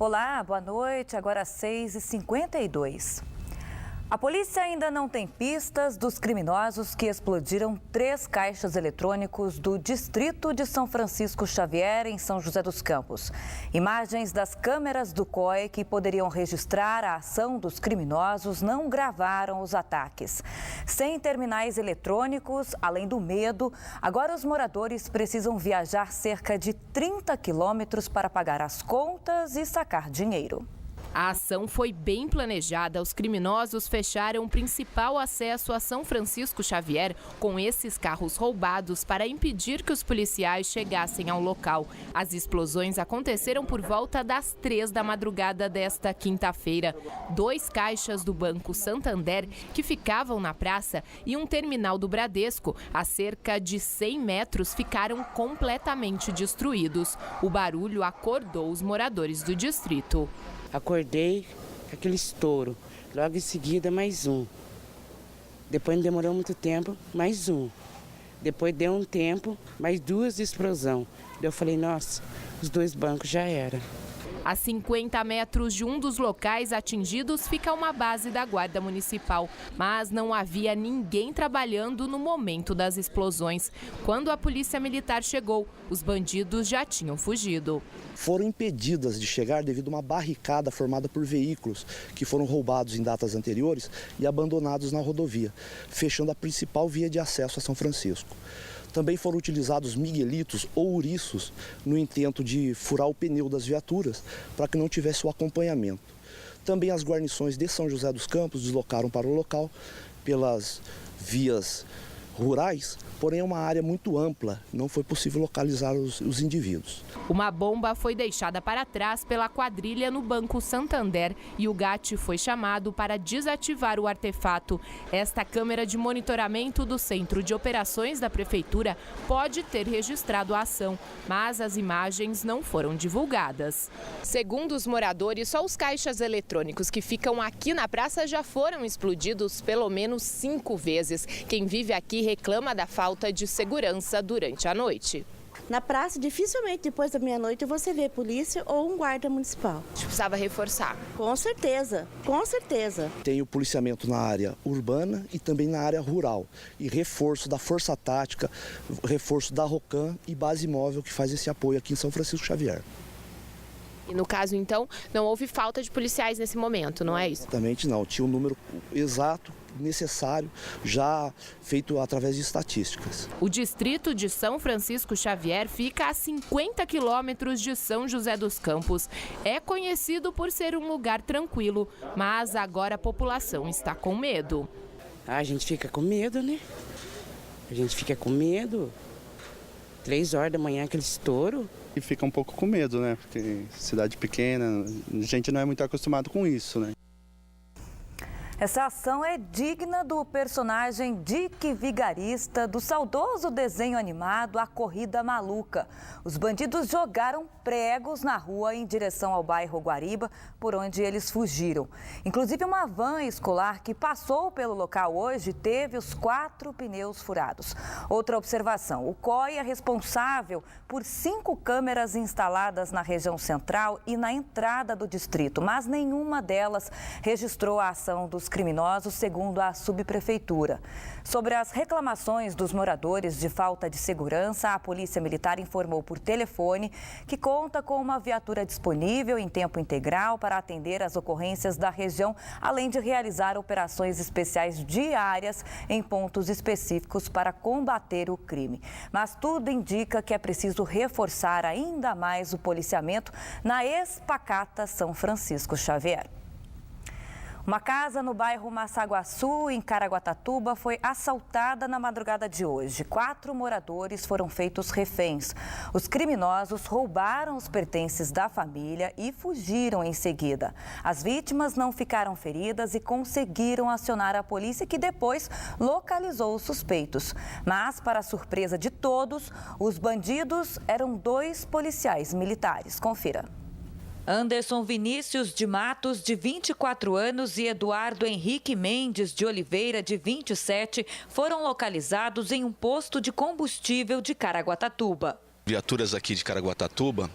Olá, boa noite. Agora 6h52. A polícia ainda não tem pistas dos criminosos que explodiram 3 caixas eletrônicos do distrito de São Francisco Xavier, em São José dos Campos. Imagens das câmeras do COI que poderiam registrar a ação dos criminosos não gravaram os ataques. Sem terminais eletrônicos, além do medo, agora os moradores precisam viajar cerca de 30 quilômetros para pagar as contas e sacar dinheiro. A ação foi bem planejada. Os criminosos fecharam o principal acesso a São Francisco Xavier com esses carros roubados para impedir que os policiais chegassem ao local. As explosões aconteceram por volta das 3 da madrugada desta quinta-feira. 2 caixas do Banco Santander, que ficavam na praça, e um terminal do Bradesco, a cerca de 100 metros, ficaram completamente destruídos. O barulho acordou os moradores do distrito. Acordei com aquele estouro, logo em seguida mais um. Depois não demorou muito tempo, mais um. Depois deu um tempo, mais 2 explosões. Eu falei, nossa, os 2 bancos já era. A 50 metros de um dos locais atingidos fica uma base da Guarda Municipal, mas não havia ninguém trabalhando no momento das explosões. Quando a Polícia Militar chegou, os bandidos já tinham fugido. Foram impedidas de chegar devido a uma barricada formada por veículos que foram roubados em datas anteriores e abandonados na rodovia, fechando a principal via de acesso a São Francisco. Também foram utilizados miguelitos ou ouriços no intento de furar o pneu das viaturas para que não tivesse o acompanhamento. Também as guarnições de São José dos Campos deslocaram para o local pelas vias rurais, porém é uma área muito ampla, não foi possível localizar os indivíduos. Uma bomba foi deixada para trás pela quadrilha no Banco Santander e o GAT foi chamado para desativar o artefato. Esta câmera de monitoramento do Centro de Operações da Prefeitura pode ter registrado a ação, mas as imagens não foram divulgadas. Segundo os moradores, só os caixas eletrônicos que ficam aqui na praça já foram explodidos pelo menos 5 vezes. Quem vive aqui reclama da falta de segurança durante a noite. Na praça, dificilmente depois da meia-noite você vê polícia ou um guarda municipal. Precisava reforçar. Com certeza, com certeza. Tem o policiamento na área urbana e também na área rural. E reforço da Força Tática, reforço da ROCAM e base móvel que faz esse apoio aqui em São Francisco Xavier. E no caso, então, não houve falta de policiais nesse momento, não é isso? Exatamente não. Tinha um número exato, necessário, já feito através de estatísticas. O distrito de São Francisco Xavier fica a 50 quilômetros de São José dos Campos. É conhecido por ser um lugar tranquilo, mas agora a população está com medo. A gente fica com medo, né? A gente fica com medo. 3 horas da manhã, aquele estouro. E fica um pouco com medo, né? Porque cidade pequena, a gente não é muito acostumado com isso, né? Essa ação é digna do personagem Dick Vigarista do saudoso desenho animado A Corrida Maluca. Os bandidos jogaram pregos na rua em direção ao bairro Guariba, por onde eles fugiram. Inclusive, uma van escolar que passou pelo local hoje teve os 4 pneus furados. Outra observação, o COI é responsável por 5 câmeras instaladas na região central e na entrada do distrito, mas nenhuma delas registrou a ação dos criminosos, segundo a subprefeitura. Sobre as reclamações dos moradores de falta de segurança, a Polícia Militar informou por telefone que conta com uma viatura disponível em tempo integral para atender as ocorrências da região, além de realizar operações especiais diárias em pontos específicos para combater o crime. Mas tudo indica que é preciso reforçar ainda mais o policiamento na espacata São Francisco Xavier. Uma casa no bairro Massaguaçu, em Caraguatatuba, foi assaltada na madrugada de hoje. 4 moradores foram feitos reféns. Os criminosos roubaram os pertences da família e fugiram em seguida. As vítimas não ficaram feridas e conseguiram acionar a polícia, que depois localizou os suspeitos. Mas, para a surpresa de todos, os bandidos eram 2 policiais militares. Confira. Anderson Vinícius de Matos, de 24 anos, e Eduardo Henrique Mendes de Oliveira, de 27, foram localizados em um posto de combustível de Caraguatatuba. Viaturas aqui de Caraguatatuba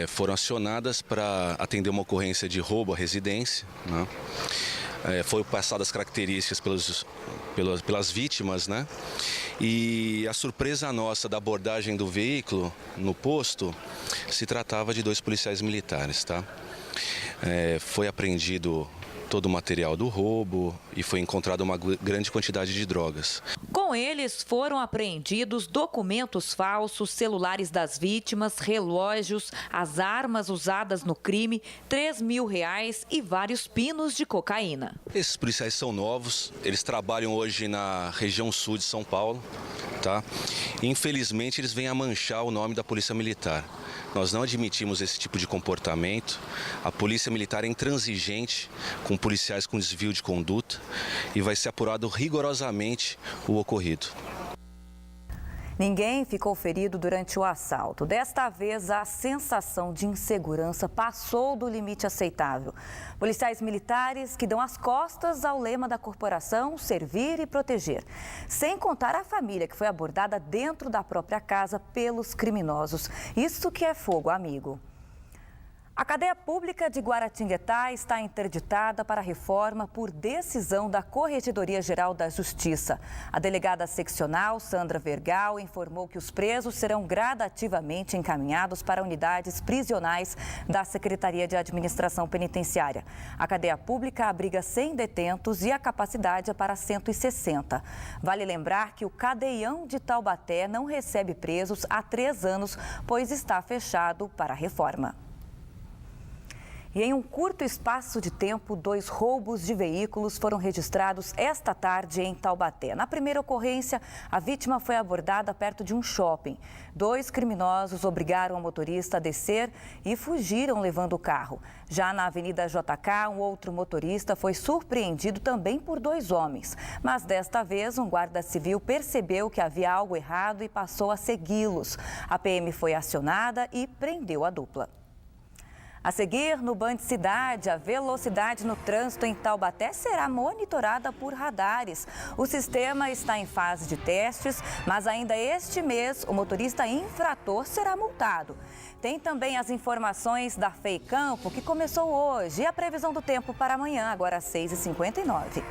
foram acionadas para atender uma ocorrência de roubo à residência, né? Foi passado as características pelas vítimas, né? E a surpresa nossa da abordagem do veículo no posto se tratava de 2 policiais militares, tá? Foi apreendido todo o material do roubo e foi encontrada uma grande quantidade de drogas. Com eles foram apreendidos documentos falsos, celulares das vítimas, relógios, as armas usadas no crime, R$3.000 e vários pinos de cocaína. Esses policiais são novos, eles trabalham hoje na região sul de São Paulo, tá? Infelizmente eles vêm a manchar o nome da Polícia Militar. Nós não admitimos esse tipo de comportamento. A Polícia Militar é intransigente com policiais com desvio de conduta e vai ser apurado rigorosamente o ocorrido. Ninguém ficou ferido durante o assalto. Desta vez, a sensação de insegurança passou do limite aceitável. Policiais militares que dão as costas ao lema da corporação servir e proteger. Sem contar a família que foi abordada dentro da própria casa pelos criminosos. Isso que é fogo, amigo. A cadeia pública de Guaratinguetá está interditada para reforma por decisão da Corregedoria Geral da Justiça. A delegada seccional, Sandra Vergal, informou que os presos serão gradativamente encaminhados para unidades prisionais da Secretaria de Administração Penitenciária. A cadeia pública abriga 100 detentos e a capacidade é para 160. Vale lembrar que o cadeião de Taubaté não recebe presos há 3 anos, pois está fechado para reforma. E em um curto espaço de tempo, 2 roubos de veículos foram registrados esta tarde em Taubaté. Na primeira ocorrência, a vítima foi abordada perto de um shopping. 2 criminosos obrigaram o motorista a descer e fugiram levando o carro. Já na Avenida JK, um outro motorista foi surpreendido também por 2 homens. Mas desta vez, um guarda civil percebeu que havia algo errado e passou a segui-los. A PM foi acionada e prendeu a dupla. A seguir, no Band Cidade, a velocidade no trânsito em Taubaté será monitorada por radares. O sistema está em fase de testes, mas ainda este mês o motorista infrator será multado. Tem também as informações da FEI Campo, que começou hoje, e a previsão do tempo para amanhã, agora às 6h59.